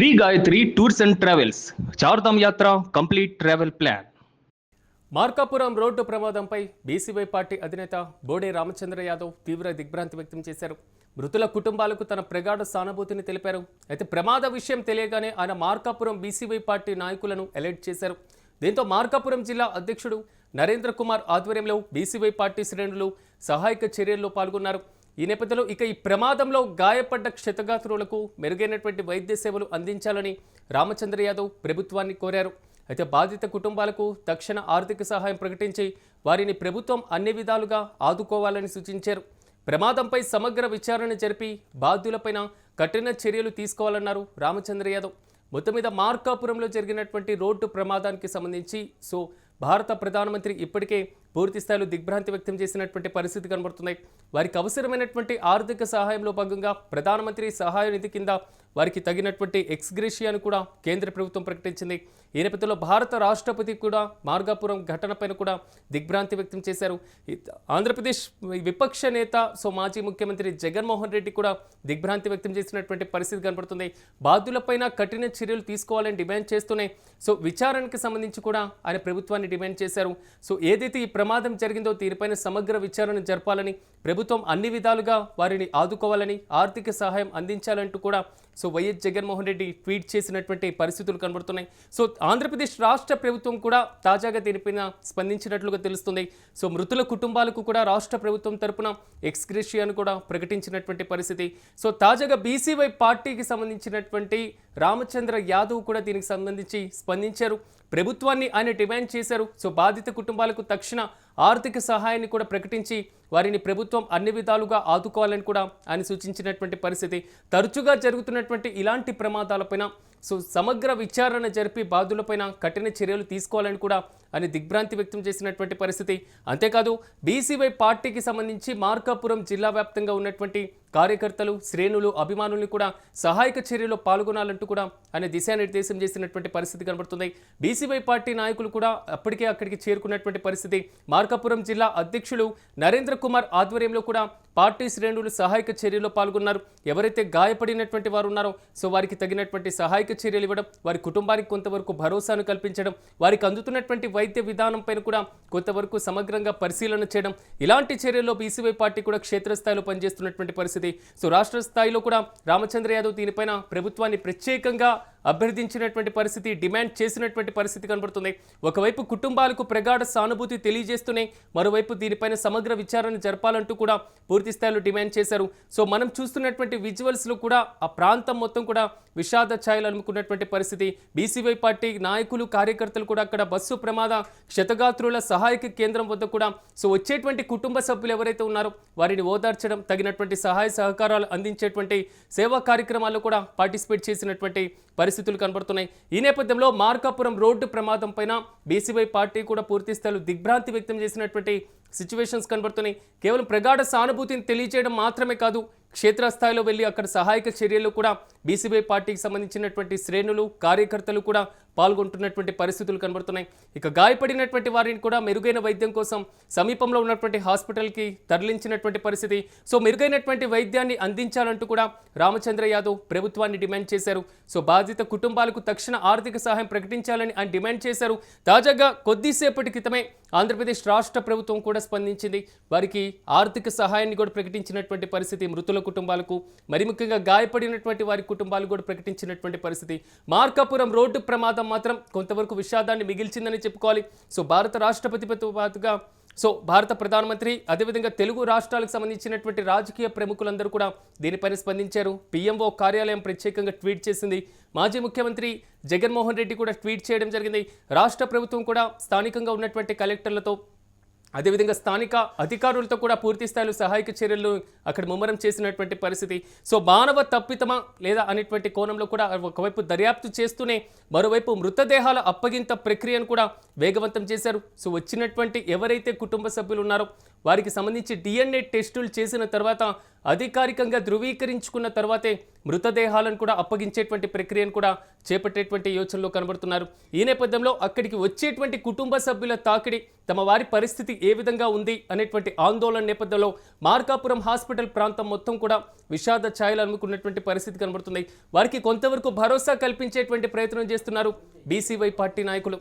Shri Gayatri tours and travels Chardham yatra complete travel plan. Markapuram road ప్రమాదంపై BCY party అధినేత బోడే రామచంద్ర యాదవ్ తీవ్ర దిగ్భ్రాంతి వ్యక్తం చేశారు. మృతుల కుటుంబాలకు తన ప్రగాఢ సానుభూతిని తెలిపారు. అయితే ప్రమాద విషయం తెలియగానే ఆయన మార్కాపురం బీసీవై పార్టీ నాయకులను అలర్ట్ చేశారు. దీంతో మార్కాపురం జిల్లా అధ్యక్షుడు నరేంద్ర కుమార్ ఆధ్వర్యంలో బీసీవై పార్టీ శ్రేణులు సహాయక చర్యల్లో పాల్గొన్నారు. ఈ నేపథ్యంలో ఈ ప్రమాదంలో గాయపడ్డ క్షతగాత్రులకు మెరుగైనటువంటి వైద్య సేవలు అందించాలని రామచంద్ర యాదవ్ ప్రభుత్వాన్ని కోరారు. అయితే బాధిత కుటుంబాలకు తక్షణ ఆర్థిక సహాయం ప్రకటించి వారిని ప్రభుత్వం అన్ని విధాలుగా ఆదుకోవాలని సూచించారు. ప్రమాదంపై సమగ్ర విచారణ జరిపి బాధ్యులపైన కఠిన చర్యలు తీసుకోవాలన్నారు రామచంద్ర యాదవ్. మొత్తం మీద మార్కాపురంలో జరిగినటువంటి రోడ్డు ప్రమాదానికి సంబంధించి భారత ప్రధానమంత్రి ఇప్పటికే పూర్తి స్థాయిలో దిగ్భ్రాంతి వ్యక్తం చేసినటువంటి పరిస్థితి కనబడుతుంది. వారికి అవసరమైనటువంటి ఆర్థిక సహాయంలో భాగంగా ప్రధానమంత్రి సహాయ నిధి కింద వారికి తగినటువంటి ఎక్స్గ్రేషియాను కూడా కేంద్ర ప్రభుత్వం ప్రకటించింది. ఈ నేపథ్యంలో భారత రాష్ట్రపతి కూడా మార్కాపురం ఘటనపైన కూడా దిగ్భ్రాంతి వ్యక్తం చేశారు. ఆంధ్రప్రదేశ్ విపక్ష నేత మాజీ ముఖ్యమంత్రి జగన్మోహన్ రెడ్డి కూడా దిగ్భ్రాంతి వ్యక్తం చేసినటువంటి పరిస్థితి కనబడుతుంది. బాధ్యులపైన కఠిన చర్యలు తీసుకోవాలని డిమాండ్ చేస్తూనే విచారణకు సంబంధించి కూడా ఆయన ప్రభుత్వాన్ని డిమాండ్ చేశారు. ఏదైతే ఈ ప్రమాదం జరిగిందో దీనిపైన సమగ్ర విచారణ జరపాలని, ప్రభుత్వం అన్ని విధాలుగా వారిని ఆదుకోవాలని, ఆర్థిక సహాయం అందించాలంటూ కూడా వైఎస్ జగన్మోహన్ రెడ్డి ట్వీట్ చేసినటువంటి పరిస్థితులు కనబడుతున్నాయి. ఆంధ్రప్రదేశ్ రాష్ట్ర ప్రభుత్వం కూడా తాజాగా దీనిపైన స్పందించినట్లుగా తెలుస్తుంది. మృతుల కుటుంబాలకు కూడా రాష్ట్ర ప్రభుత్వం తరపున ఎక్స్గ్రేషియాను కూడా ప్రకటించినటువంటి పరిస్థితి. తాజాగా బీసీవై పార్టీకి సంబంధించినటువంటి రామచంద్ర యాదవ్ కూడా దీనికి సంబంధించి స్పందించారు. ప్రభుత్వాన్ని ఆయన డిమాండ్ చేశారు. బాధిత కుటుంబాలకు తక్షణ ఆర్థిక సహాయాన్ని కూడా ప్రకటించి వారిని ప్రభుత్వం అన్ని విధాలుగా ఆదుకోవాలని కూడా ఆయన సూచించినటువంటి పరిస్థితి. తరచుగా జరుగుతున్నటువంటి ఇలాంటి ప్రమాదాలపైన సమగ్ర విచారణ జరిపి బాధ్యులపైన కఠిన చర్యలు తీసుకోవాలని కూడా ఆయన దిగ్భ్రాంతి వ్యక్తం చేసినటువంటి పరిస్థితి. అంతేకాదు బీసీవై పార్టీకి సంబంధించి మార్కాపురం జిల్లా వ్యాప్తంగా ఉన్నటువంటి కార్యకర్తలు, శ్రేణులు, అభిమానుల్ని కూడా సహాయక చర్యలో పాల్గొనాలంటూ కూడా ఆయన దిశానిర్దేశం చేసినటువంటి పరిస్థితి కనబడుతుంది. బీసీవై పార్టీ నాయకులు కూడా అప్పటికే అక్కడికి చేరుకున్నటువంటి పరిస్థితి. మార్కాపురం జిల్లా అధ్యక్షులు నరేంద్ర కుమార్ ఆధ్వర్యంలో కూడా పార్టీ శ్రేణులు సహాయక చర్యలో పాల్గొన్నారు. ఎవరైతే గాయపడినటువంటి వారు ఉన్నారో వారికి తగినటువంటి సహాయక చర్యలు ఇవ్వడం, వారి కుటుంబానికి కొంతవరకు భరోసాను కల్పించడం, వారికి అందుతున్నటువంటి వైద్య విధానం పైన కూడా కొంతవరకు సమగ్రంగా పరిశీలన చేయడం, ఇలాంటి చర్యల్లో బీసీవై పార్టీ కూడా క్షేత్రస్థాయిలో పనిచేస్తున్నటువంటి పరిస్థితి. రాష్ట్ర స్థాయిలో కూడా రామచంద్ర యాదవ్ దీనిపైన ప్రభుత్వాన్ని ప్రత్యేకంగా అభ్యర్థించినటువంటి పరిస్థితి, డిమాండ్ చేసినటువంటి పరిస్థితి కనబడుతుంది. ఒకవైపు కుటుంబాలకు ప్రగాఢ సానుభూతి తెలియజేస్తూనే మరోవైపు దీనిపైన సమగ్ర విచారణ జరపాలంటూ కూడా పూర్తి స్థాయిలో డిమాండ్ చేశారు. మనం చూస్తున్నటువంటి విజువల్స్లో కూడా ఆ ప్రాంతం మొత్తం కూడా విషాద ఛాయలు అలుముకున్నటువంటి పరిస్థితి. బీసీవై పార్టీ నాయకులు, కార్యకర్తలు కూడా అక్కడ బస్సు ప్రమాద క్షతగాత్రుల సహాయక కేంద్రం వద్ద కూడా వచ్చేటువంటి కుటుంబ సభ్యులు ఎవరైతే ఉన్నారో వారిని ఓదార్చడం, తగినటువంటి సహాయ సహకారాలు అందించేటువంటి సేవా కార్యక్రమాల్లో కూడా పార్టిసిపేట్ చేసినటువంటి పరిస్థితులు కనబడుతున్నాయి. ఈ నేపథ్యంలో మార్కాపురం రోడ్డు ప్రమాదం పైన బీసీవై పార్టీ కూడా పూర్తి స్థాయిలో దిగ్భ్రాంతి వ్యక్తం చేసినటువంటి సిచ్యువేషన్స్ కనబడుతున్నాయి. కేవలం ప్రగాఢ సానుభూతిని తెలియజేయడం మాత్రమే కాదు, క్షేత్రస్థాయిలో వెళ్ళి అక్కడ సహాయక చర్యలు కూడా బీసీవై పార్టీకి సంబంధించినటువంటి శ్రేణులు, కార్యకర్తలు కూడా పాల్గొంటున్నటువంటి పరిస్థితులు కనబడుతున్నాయి. గాయపడినటువంటి వారిని కూడా మెరుగైన వైద్యం కోసం సమీపంలో ఉన్నటువంటి హాస్పిటల్కి తరలించినటువంటి పరిస్థితి. మెరుగైనటువంటి వైద్యాన్ని అందించాలంటూ కూడా రామచంద్ర యాదవ్ ప్రభుత్వాన్ని డిమాండ్ చేశారు. బాధిత కుటుంబాలకు తక్షణ ఆర్థిక సహాయం ప్రకటించాలని ఆయన డిమాండ్ చేశారు. తాజాగా కొద్దిసేపటి క్రితమే ఆంధ్రప్రదేశ్ రాష్ట్ర ప్రభుత్వం కూడా స్పందించింది. వారికి ఆర్థిక సహాయాన్ని కూడా ప్రకటించినటువంటి పరిస్థితి. మృతుల కుటుంబాలకు, మరి ముఖ్యంగా గాయపడినటువంటి వారి కుటుంబాలు కూడా ప్రకటించినటువంటి పరిస్థితి. మార్కాపురం రోడ్డు ప్రమాదం మాత్రం కొంతవరకు విషాదాన్ని మిగిల్చిందని చెప్పుకోవాలి. భారత రాష్ట్రపతితో పాటుగా భారత ప్రధానమంత్రి, అదేవిధంగా తెలుగు రాష్ట్రాలకు సంబంధించినటువంటి రాజకీయ ప్రముఖులందరూ కూడా దీనిపైన స్పందించారు. పీఎంఓ కార్యాలయం ప్రత్యేకంగా ట్వీట్ చేసింది. మాజీ ముఖ్యమంత్రి జగన్మోహన్ రెడ్డి కూడా ట్వీట్ చేయడం జరిగింది. రాష్ట్ర ప్రభుత్వం కూడా స్థానికంగా ఉన్నటువంటి కలెక్టర్లతో, అదేవిధంగా స్థానిక అధికారులతో కూడా పూర్తి స్థాయిలో సహాయక చర్యలు అక్కడ ముమ్మరం చేసినటువంటి పరిస్థితి. మానవ తప్పితమా లేదా అనేటువంటి కోణంలో కూడా ఒకవైపు దర్యాప్తు చేస్తూనే మరోవైపు మృతదేహాల అప్పగింత ప్రక్రియను కూడా వేగవంతం చేశారు. వచ్చినటువంటి ఎవరైతే కుటుంబ సభ్యులు ఉన్నారో వారికి సంబంధించి DNA టెస్టులు చేసిన తర్వాత అధికారికంగా ధృవీకరించుకున్న తర్వాతే మృతదేహాలను కూడా అప్పగించేటువంటి ప్రక్రియను కూడా చేపట్టేటువంటి యోచనలో కనబడుతున్నారు. ఈ నేపథ్యంలో అక్కడికి వచ్చేటువంటి కుటుంబ సభ్యుల తాకిడి తమ వారి పరిస్థితి ఏ విధంగా ఉంది అనేటువంటి ఆందోళన నేపథ్యంలో మార్కాపురం హాస్పిటల్ ప్రాంతం మొత్తం కూడా విషాద ఛాయలు అలుముకున్నటువంటి పరిస్థితి కనబడుతుంది. వారికి కొంతవరకు భరోసా కల్పించేటువంటి ప్రయత్నం చేస్తున్నారు బీసీవై పార్టీ నాయకులు.